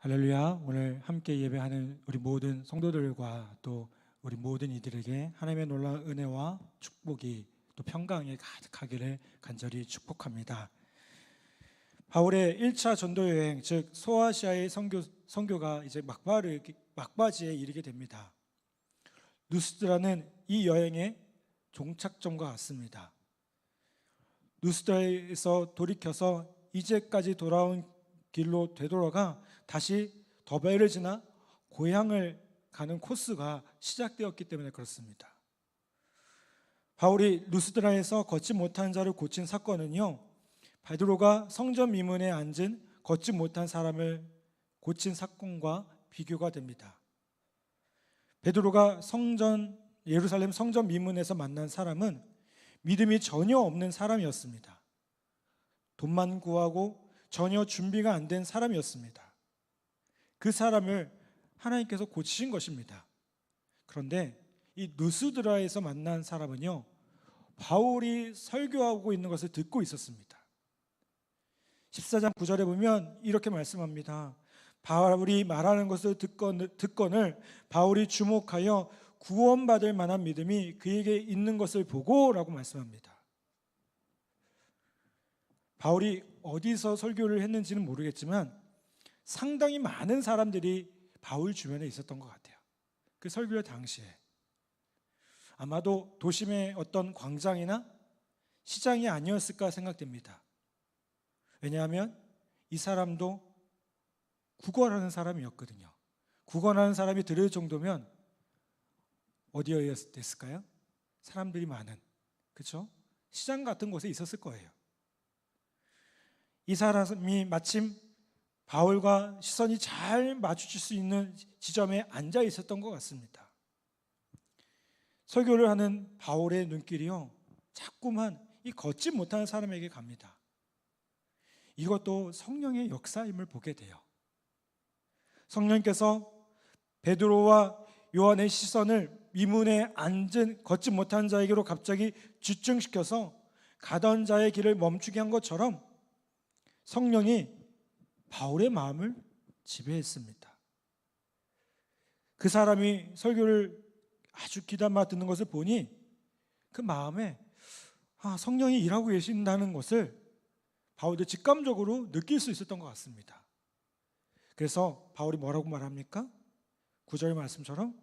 할렐루야. 오늘 함께 예배하는 우리 모든 성도들과 또 우리 모든 이들에게 하나님의 놀라운 은혜와 축복이 또 평강이 가득하기를 간절히 축복합니다. 바울의 1차 전도 여행, 즉 소아시아의 선교가 이제 막바지에 이르게 됩니다. 누스드라는 이 여행의 종착점과 같습니다. 누스드라에서 돌이켜서 이제까지 돌아온 길로 되돌아가 다시 더베를 지나 고향을 가는 코스가 시작되었기 때문에 그렇습니다. 바울이 루스드라에서 걷지 못한 자를 고친 사건은요, 베드로가 성전 미문에 앉은 걷지 못한 사람을 고친 사건과 비교가 됩니다. 베드로가 예루살렘 성전 미문에서 만난 사람은 믿음이 전혀 없는 사람이었습니다. 돈만 구하고 전혀 준비가 안 된 사람이었습니다. 그 사람을 하나님께서 고치신 것입니다. 그런데 이 누스드라에서 만난 사람은요, 바울이 설교하고 있는 것을 듣고 있었습니다. 14장 9절에 보면 이렇게 말씀합니다. 바울이 말하는 것을 듣거늘 바울이 주목하여 구원받을 만한 믿음이 그에게 있는 것을 보고 라고 말씀합니다. 바울이 어디서 설교를 했는지는 모르겠지만 상당히 많은 사람들이 바울 주변에 있었던 것 같아요. 그 설교 당시에 아마도 도심의 어떤 광장이나 시장이 아니었을까 생각됩니다. 왜냐하면 이 사람도 구걸하는 사람이었거든요. 구걸하는 사람이 들을 정도면 어디였을까요? 사람들이 많은, 그렇죠? 시장 같은 곳에 있었을 거예요. 이 사람이 마침 바울과 시선이 잘 마주칠 수 있는 지점에 앉아 있었던 것 같습니다. 설교를 하는 바울의 눈길이요, 자꾸만 이 걷지 못하는 사람에게 갑니다. 이것도 성령의 역사임을 보게 돼요. 성령께서 베드로와 요한의 시선을 미문에 앉은 걷지 못한 자에게로 갑자기 집중시켜서 가던 자의 길을 멈추게 한 것처럼 성령이 바울의 마음을 지배했습니다. 그 사람이 설교를 아주 귀담아 듣는 것을 보니 그 마음에 성령이 일하고 계신다는 것을 바울도 직감적으로 느낄 수 있었던 것 같습니다. 그래서 바울이 뭐라고 말합니까? 9절 말씀처럼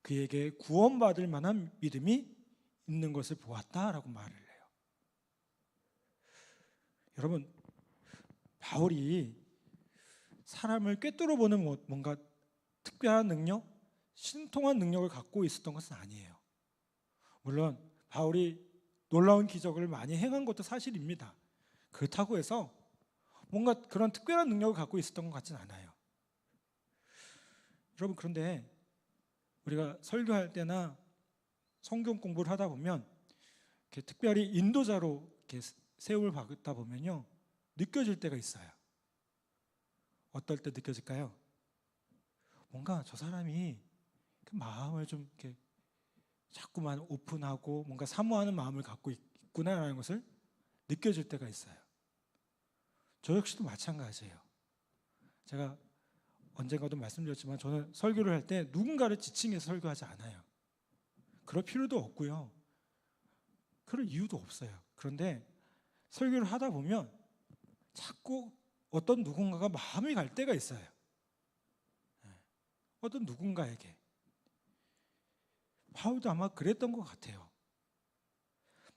그에게 구원받을 만한 믿음이 있는 것을 보았다라고 말을 해요. 여러분, 바울이 사람을 꿰뚫어 보는 뭔가 특별한 능력, 신통한 능력을 갖고 있었던 것은 아니에요. 물론 바울이 놀라운 기적을 많이 행한 것도 사실입니다. 그렇다고 해서 뭔가 그런 특별한 능력을 갖고 있었던 것 같지는 않아요. 여러분, 그런데 우리가 설교할 때나 성경 공부를 하다 보면 이렇게 특별히 인도자로 이렇게 세움을 받다 보면요, 느껴질 때가 있어요. 어떨 때 느껴질까요? 뭔가 저 사람이 그 마음을 좀 이렇게 자꾸만 오픈하고 뭔가 사모하는 마음을 갖고 있구나라는 것을 느껴질 때가 있어요. 저 역시도 마찬가지예요. 제가 언젠가도 말씀드렸지만 저는 설교를 할 때 누군가를 지칭해서 설교하지 않아요. 그럴 필요도 없고요. 그럴 이유도 없어요. 그런데 설교를 하다 보면 자꾸 어떤 누군가가 마음이 갈 때가 있어요. 어떤 누군가에게. 바울도 아마 그랬던 것 같아요.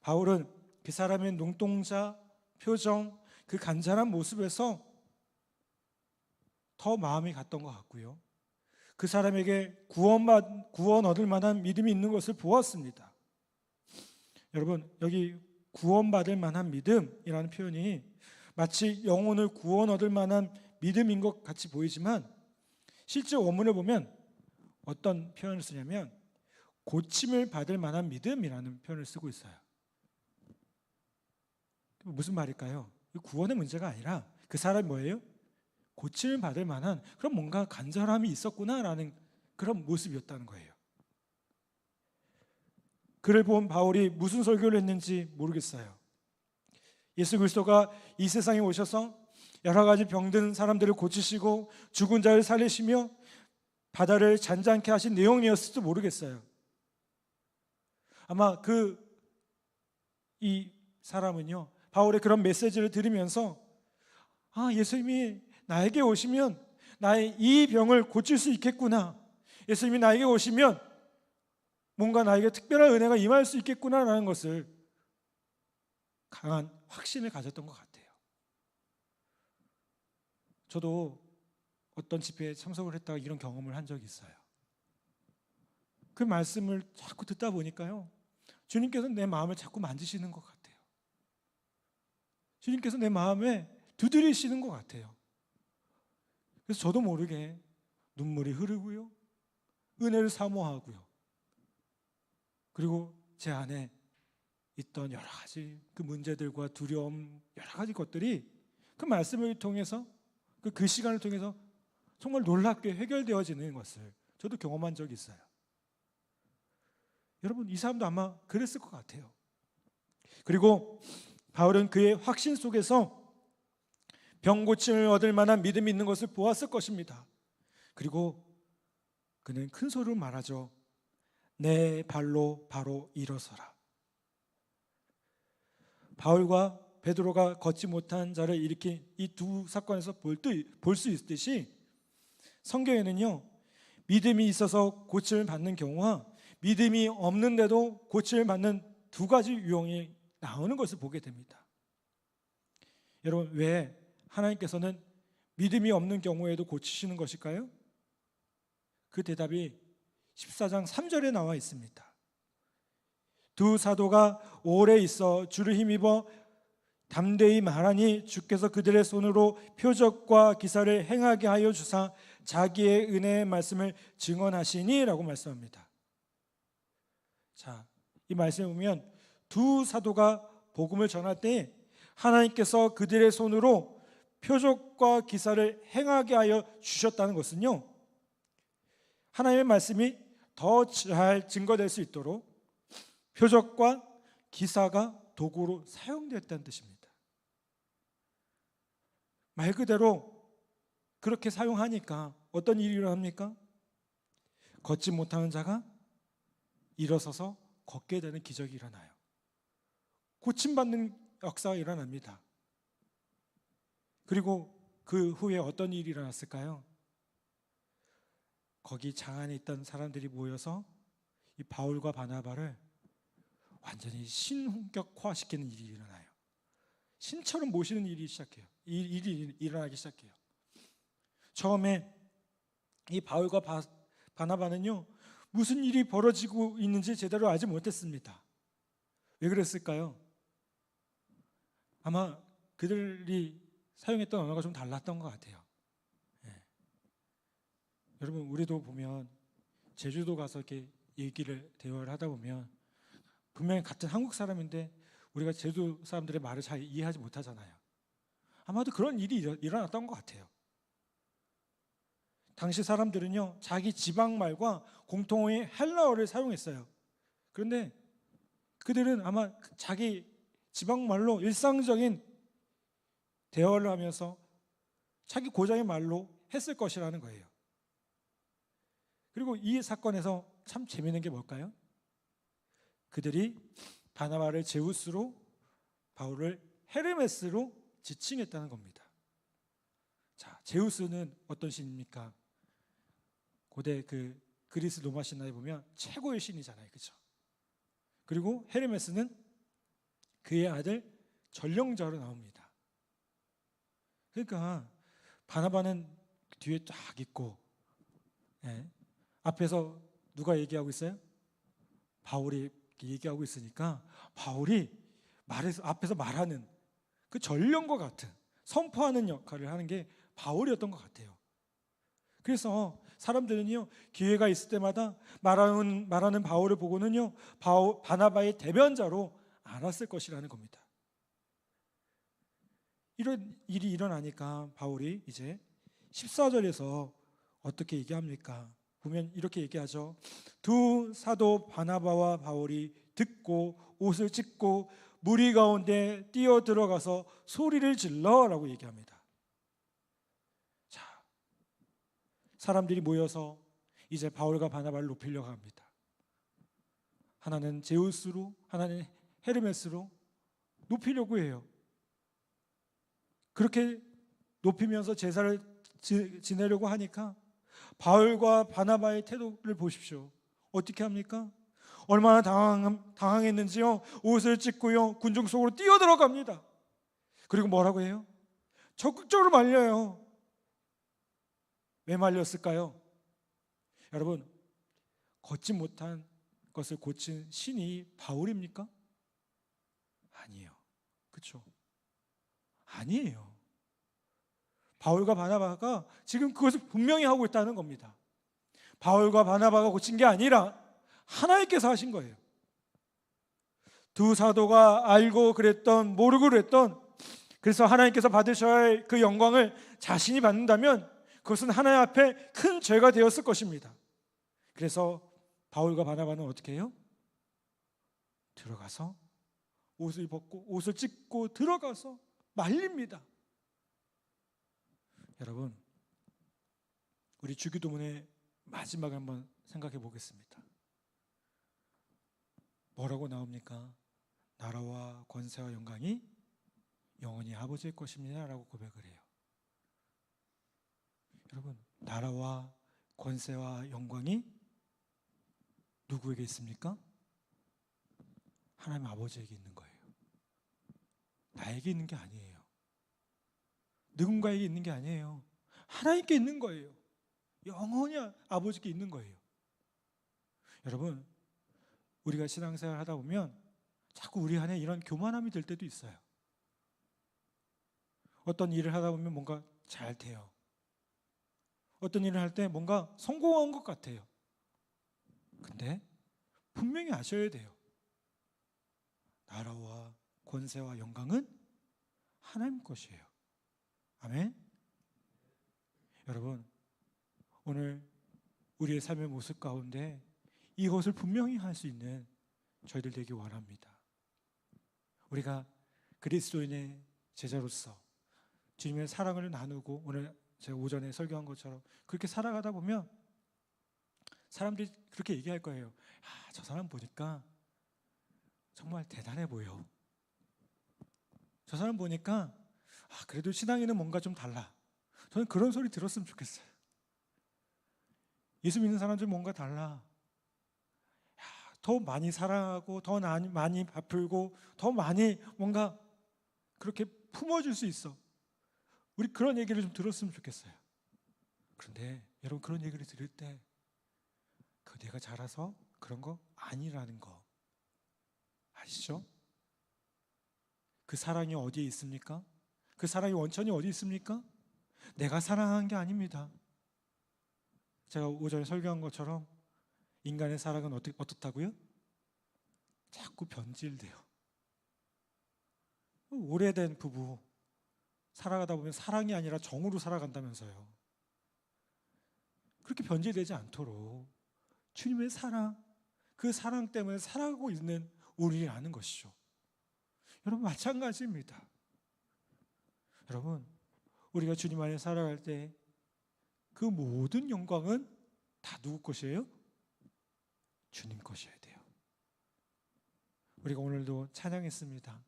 바울은 그 사람의 눈동자, 표정, 그 간절한 모습에서 더 마음이 갔던 것 같고요. 그 사람에게 구원 얻을 만한 믿음이 있는 것을 보았습니다. 여러분, 여기 구원받을 만한 믿음이라는 표현이 마치 영혼을 구원 얻을 만한 믿음인 것 같이 보이지만 실제 원문을 보면 어떤 표현을 쓰냐면 고침을 받을 만한 믿음이라는 표현을 쓰고 있어요. 무슨 말일까요? 구원의 문제가 아니라 그 사람이 뭐예요? 고침을 받을 만한 그런 뭔가 간절함이 있었구나라는 그런 모습이었다는 거예요. 그를 본 바울이 무슨 설교를 했는지 모르겠어요. 예수 그리스도가 이 세상에 오셔서 여러 가지 병든 사람들을 고치시고 죽은 자를 살리시며 바다를 잔잔케 하신 내용이었을지도 모르겠어요. 아마 이 사람은요, 바울의 그런 메시지를 들으면서 예수님이 나에게 오시면 나의 이 병을 고칠 수 있겠구나, 예수님이 나에게 오시면 뭔가 나에게 특별한 은혜가 임할 수 있겠구나라는 것을 강한 확신을 가졌던 것 같아요. 저도 어떤 집회에 참석을 했다가 이런 경험을 한 적이 있어요. 그 말씀을 자꾸 듣다 보니까요, 주님께서 내 마음을 자꾸 만지시는 것 같아요. 주님께서 내 마음에 두드리시는 것 같아요. 그래서 저도 모르게 눈물이 흐르고요, 은혜를 사모하고요, 그리고 제 안에 있던 여러 가지 그 문제들과 두려움, 여러 가지 것들이 그 말씀을 통해서, 그 시간을 통해서 정말 놀랍게 해결되어지는 것을 저도 경험한 적이 있어요. 여러분, 이 사람도 아마 그랬을 것 같아요. 그리고 바울은 그의 확신 속에서 병 고침을 얻을 만한 믿음이 있는 것을 보았을 것입니다. 그리고 그는 큰 소리로 말하죠. 내 발로 바로 일어서라. 바울과 베드로가 걷지 못한 자를 일으킨 이 두 사건에서 볼 수 있듯이 성경에는요, 믿음이 있어서 고침을 받는 경우와 믿음이 없는데도 고침을 받는 두 가지 유형이 나오는 것을 보게 됩니다. 여러분, 왜 하나님께서는 믿음이 없는 경우에도 고치시는 것일까요? 그 대답이 14장 3절에 나와 있습니다. 두 사도가 오래 있어 주를 힘입어 담대히 말하니 주께서 그들의 손으로 표적과 기사를 행하게 하여 주사 자기의 은혜의 말씀을 증언하시니 라고 말씀합니다. 자, 이 말씀을 보면 두 사도가 복음을 전할 때 하나님께서 그들의 손으로 표적과 기사를 행하게 하여 주셨다는 것은요, 하나님의 말씀이 더 잘 증거될 수 있도록 표적과 기사가 도구로 사용되었다는 뜻입니다. 말 그대로 그렇게 사용하니까 어떤 일이 일어납니까? 걷지 못하는 자가 일어서서 걷게 되는 기적이 일어나요. 고침받는 역사가 일어납니다. 그리고 그 후에 어떤 일이 일어났을까요? 거기 장 안에 있던 사람들이 모여서 이 바울과 바나바를 완전히 신혼격화시키는 일이 일어나요. 신처럼 모시는 일이 일어나기 시작해요. 처음에 이 바울과 바나바는요, 무슨 일이 벌어지고 있는지 제대로 알지 못했습니다. 왜 그랬을까요? 아마 그들이 사용했던 언어가 좀 달랐던 것 같아요. 여러분, 우리도 보면 제주도 가서 이렇게 대화를 하다 보면 분명히 같은 한국 사람인데 우리가 제주 사람들의 말을 잘 이해하지 못하잖아요. 아마도 그런 일이 일어났던 것 같아요. 당시 사람들은요, 자기 지방말과 공통의 헬라어를 사용했어요. 그런데 그들은 아마 자기 지방말로 일상적인 대화를 하면서 자기 고장의 말로 했을 것이라는 거예요. 그리고 이 사건에서 참 재미있는 게 뭘까요? 그들이 바나바를 제우스로, 바울을 헤르메스로 지칭했다는 겁니다. 자, 제우스는 어떤 신입니까? 고대 그 그리스 로마 신화에 보면 최고의 신이잖아요, 그렇죠? 그리고 헤르메스는 그의 아들 전령자로 나옵니다. 그러니까 바나바는 뒤에 쫙 있고, 앞에서 누가 얘기하고 있어요? 바울이 얘기하고 있으니까 바울이 앞에서 말하는 그 전령과 같은 선포하는 역할을 하는 게 바울이었던 것 같아요. 그래서 사람들은요, 기회가 있을 때마다 말하는 바울을 보고는요, 바나바의 대변자로 알았을 것이라는 겁니다. 이런 일이 일어나니까 바울이 이제 14절에서 어떻게 얘기합니까? 보면 이렇게 얘기하죠. 두 사도 바나바와 바울이 듣고 옷을 찢고 무리 가운데 뛰어 들어가서 소리를 질러라고 얘기합니다. 사람들이 모여서 이제 바울과 바나바를 높이려고 합니다. 하나는 제우스로, 하나는 헤르메스로 높이려고 해요. 그렇게 높이면서 제사를 지내려고 하니까 바울과 바나바의 태도를 보십시오. 어떻게 합니까? 얼마나 당황했는지요. 옷을 찢고요, 군중 속으로 뛰어들어갑니다. 그리고 뭐라고 해요? 적극적으로 말려요. 왜 말렸을까요? 여러분, 걷지 못한 것을 고친 신이 바울입니까? 아니에요. 그렇죠? 아니에요. 바울과 바나바가 지금 그것을 분명히 하고 있다는 겁니다. 바울과 바나바가 고친 게 아니라 하나님께서 하신 거예요. 두 사도가 알고 그랬던, 모르고 그랬던, 그래서 하나님께서 받으셔야 할 그 영광을 자신이 받는다면 그것은 하나님 앞에 큰 죄가 되었을 것입니다. 그래서 바울과 바나바는 어떻게 해요? 들어가서 옷을 벗고 옷을 찢고 들어가서 말립니다. 여러분, 우리 주기도문의 마지막을 한번 생각해 보겠습니다. 뭐라고 나옵니까? 나라와 권세와 영광이 영원히 아버지의 것입니다 라고 고백을 해요. 여러분, 나라와 권세와 영광이 누구에게 있습니까? 하나님 아버지에게 있는 거예요. 나에게 있는 게 아니에요. 누군가에게 있는 게 아니에요. 하나님께 있는 거예요. 영원히 아버지께 있는 거예요. 여러분, 우리가 신앙생활 하다 보면 자꾸 우리 안에 이런 교만함이 들 때도 있어요. 어떤 일을 하다 보면 뭔가 잘 돼요. 어떤 일을 할 때 뭔가 성공한 것 같아요. 근데 분명히 아셔야 돼요. 나라와 권세와 영광은 하나님 것이에요. 아멘. 여러분, 오늘 우리의 삶의 모습 가운데 이것을 분명히 할 수 있는 저희들 되기 원합니다. 우리가 그리스도인의 제자로서 주님의 사랑을 나누고, 오늘 제가 오전에 설교한 것처럼 그렇게 살아가다 보면 사람들이 그렇게 얘기할 거예요. 아, 저 사람 보니까 정말 대단해 보여. 저 사람 보니까 그래도 신앙에는 뭔가 좀 달라. 저는 그런 소리 들었으면 좋겠어요. 예수 믿는 사람들 뭔가 달라. 더 많이 사랑하고, 더 많이 베풀고, 더 많이 뭔가 그렇게 품어줄 수 있어. 우리 그런 얘기를 좀 들었으면 좋겠어요. 그런데 여러분, 그런 얘기를 들을 때 내가 잘해서 그런 거 아니라는 거 아시죠? 그 사랑이 어디에 있습니까? 그 사랑의 원천이 어디 있습니까? 내가 사랑한 게 아닙니다. 제가 오전에 설교한 것처럼 인간의 사랑은 어떻다고요? 자꾸 변질돼요. 오래된 부부 살아가다 보면 사랑이 아니라 정으로 살아간다면서요. 그렇게 변질되지 않도록 주님의 사랑, 그 사랑 때문에 살아가고 있는 우리라는 것이죠. 여러분, 마찬가지입니다. 여러분, 우리가 주님 안에 살아갈 때 그 모든 영광은 다 누구 것이에요? 주님 것이어야 돼요. 우리가 오늘도 찬양했습니다.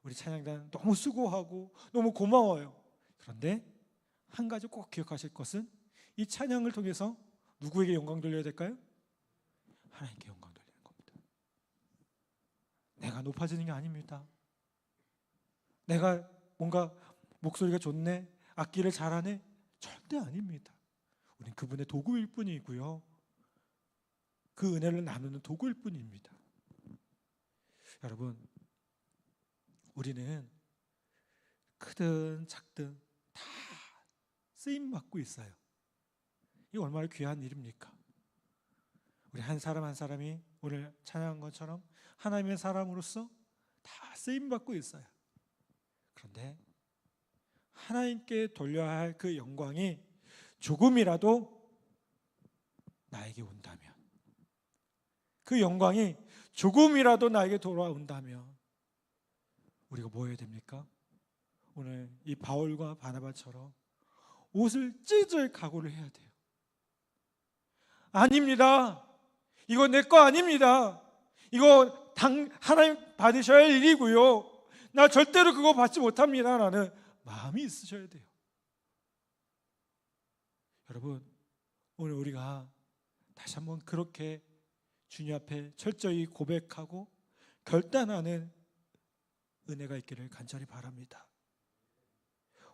우리 찬양단 너무 수고하고 너무 고마워요. 그런데 한 가지 꼭 기억하실 것은 이 찬양을 통해서 누구에게 영광 돌려야 될까요? 하나님께 영광 돌리는 겁니다. 내가 높아지는 게 아닙니다. 내가 뭔가 목소리가 좋네, 악기를 잘하네, 절대 아닙니다. 우린 그분의 도구일 뿐이고요, 그 은혜를 나누는 도구일 뿐입니다. 여러분, 우리는 크든 작든 다 쓰임 받고 있어요. 이게 얼마나 귀한 일입니까? 우리 한 사람 한 사람이 오늘 찬양한 것처럼 하나님의 사람으로서 다 쓰임 받고 있어요. 그런데 하나님께 돌려야 할 그 영광이 조금이라도 나에게 온다면, 그 영광이 조금이라도 나에게 돌아온다면 우리가 뭐 해야 됩니까? 오늘 이 바울과 바나바처럼 옷을 찢을 각오를 해야 돼요. 아닙니다. 이거 내 거 아닙니다. 이거 하나님 받으셔야 할 일이고요. 나 절대로 그거 받지 못합니다. 라는 마음이 있으셔야 돼요. 여러분, 오늘 우리가 다시 한번 그렇게 주님 앞에 철저히 고백하고 결단하는 은혜가 있기를 간절히 바랍니다.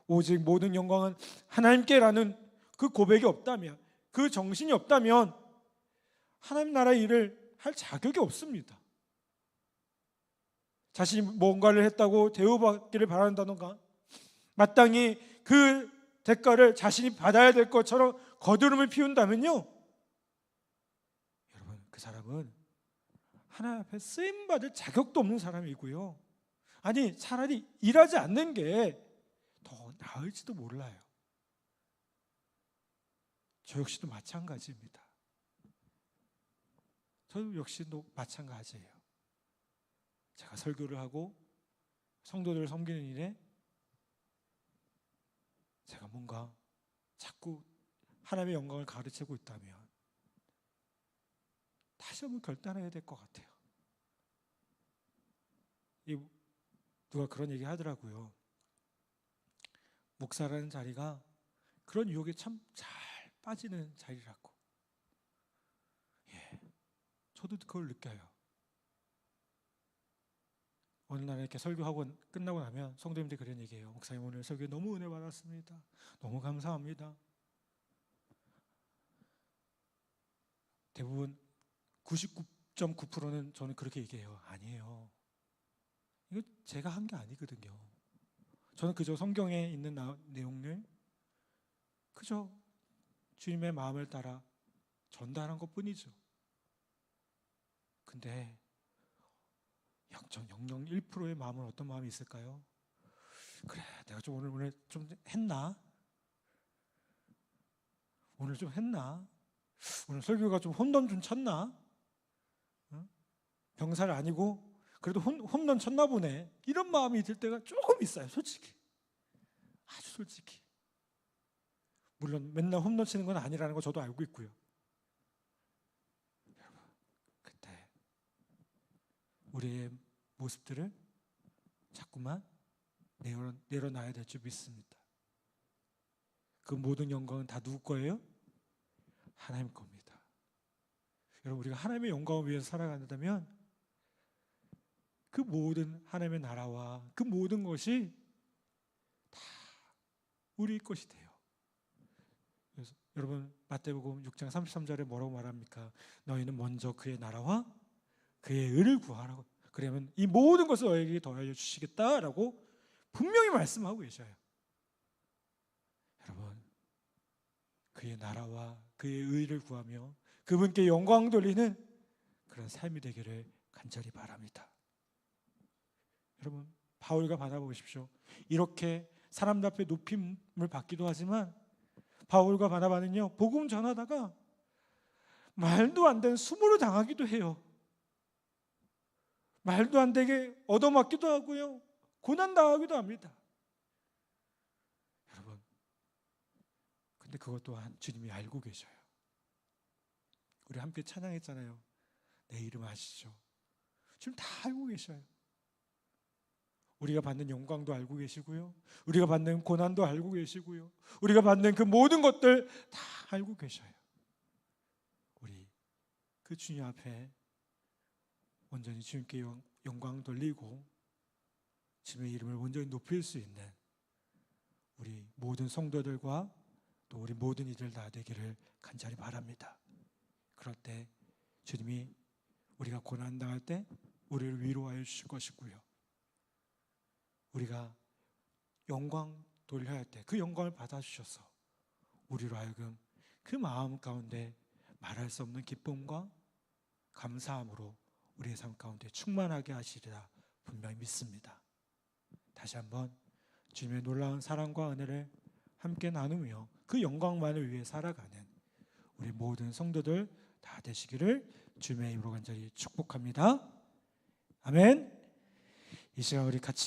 오직 모든 영광은 하나님께라는 그 고백이 없다면, 그 정신이 없다면 하나님 나라의 일을 할 자격이 없습니다. 자신이 뭔가를 했다고 대우받기를 바란다던가, 마땅히 그 대가를 자신이 받아야 될 것처럼 거드름을 피운다면요, 여러분, 그 사람은 하나님 앞에 쓰임받을 자격도 없는 사람이고요, 아니 차라리 일하지 않는 게 더 나을지도 몰라요. 저 역시도 마찬가지입니다. 저 역시도 마찬가지예요. 제가 설교를 하고 성도들을 섬기는 일에 제가 뭔가 자꾸 하나님의 영광을 가르치고 있다면 다시 한번 결단해야 될 것 같아요. 누가 그런 얘기 하더라고요. 목사라는 자리가 그런 유혹에 참 잘 빠지는 자리라고. 예, 저도 그걸 느껴요. 어느 날 이렇게 설교하고 끝나고 나면 성도님들이 그런 얘기해요. 목사님, 오늘 설교 너무 은혜 받았습니다. 너무 감사합니다. 대부분 99.9%는 저는 그렇게 얘기해요. 아니에요. 이거 제가 한 게 아니거든요. 저는 그저 성경에 있는 내용을 그저 주님의 마음을 따라 전달한 것뿐이죠. 근데 0.001%의 마음은 어떤 마음이 있을까요? 그래, 내가 좀 오늘 좀 했나? 오늘 좀 했나? 오늘 설교가 좀 홈런 좀 쳤나? 병살 아니고 그래도 홈런 쳤나 보네. 이런 마음이 들 때가 조금 있어요. 솔직히. 아주 솔직히. 물론 맨날 홈런 치는 건 아니라는 거 저도 알고 있고요. 여러분, 그때 우리의 모습들을 자꾸만 내려놔야 될 줄 믿습니다. 그 모든 영광은 다 누구 거예요? 하나님 겁니다. 여러분, 우리가 하나님의 영광을 위해서 살아간다면 그 모든 하나님의 나라와 그 모든 것이 다 우리 것이 돼요. 그래서 여러분, 마태복음 6장 33절에 뭐라고 말합니까? 너희는 먼저 그의 나라와 그의 의를 구하라고. 그러면 이 모든 것을 너에게 더하여 주시겠다라고 분명히 말씀하고 계셔요. 여러분, 그의 나라와 그의 의를 구하며 그분께 영광 돌리는 그런 삶이 되기를 간절히 바랍니다. 여러분, 바울과 바나바보십시오. 이렇게 사람들 앞에 높임을 받기도 하지만 바울과 바나바는요, 복음 전하다가 말도 안 되는 수모를 당하기도 해요. 말도 안 되게 얻어맞기도 하고요, 고난당하기도 합니다. 여러분, 근데 그것 또한 주님이 알고 계셔요. 우리 함께 찬양했잖아요. 내 이름 아시죠? 주님 다 알고 계셔요. 우리가 받는 영광도 알고 계시고요, 우리가 받는 고난도 알고 계시고요, 우리가 받는 그 모든 것들 다 알고 계셔요. 우리 그 주님 앞에 온전히 주님께 영광 돌리고 주님의 이름을 온전히 높일 수 있는 우리 모든 성도들과 또 우리 모든 이들 다 되기를 간절히 바랍니다. 그럴 때 주님이 우리가 고난당할 때 우리를 위로하여 주실 것이고요, 우리가 영광 돌려야 할 때 그 영광을 받아주셔서 우리로 하여금 그 마음 가운데 말할 수 없는 기쁨과 감사함으로 우리의 삶 가운데 충만하게 하시리라 분명히 믿습니다. 다시 한번 주님의 놀라운 사랑과 은혜를 함께 나누며 그 영광만을 위해 살아가는 우리 모든 성도들 다 되시기를 주님의 이름으로 간절히 축복합니다. 아멘. 이 시간 우리 같이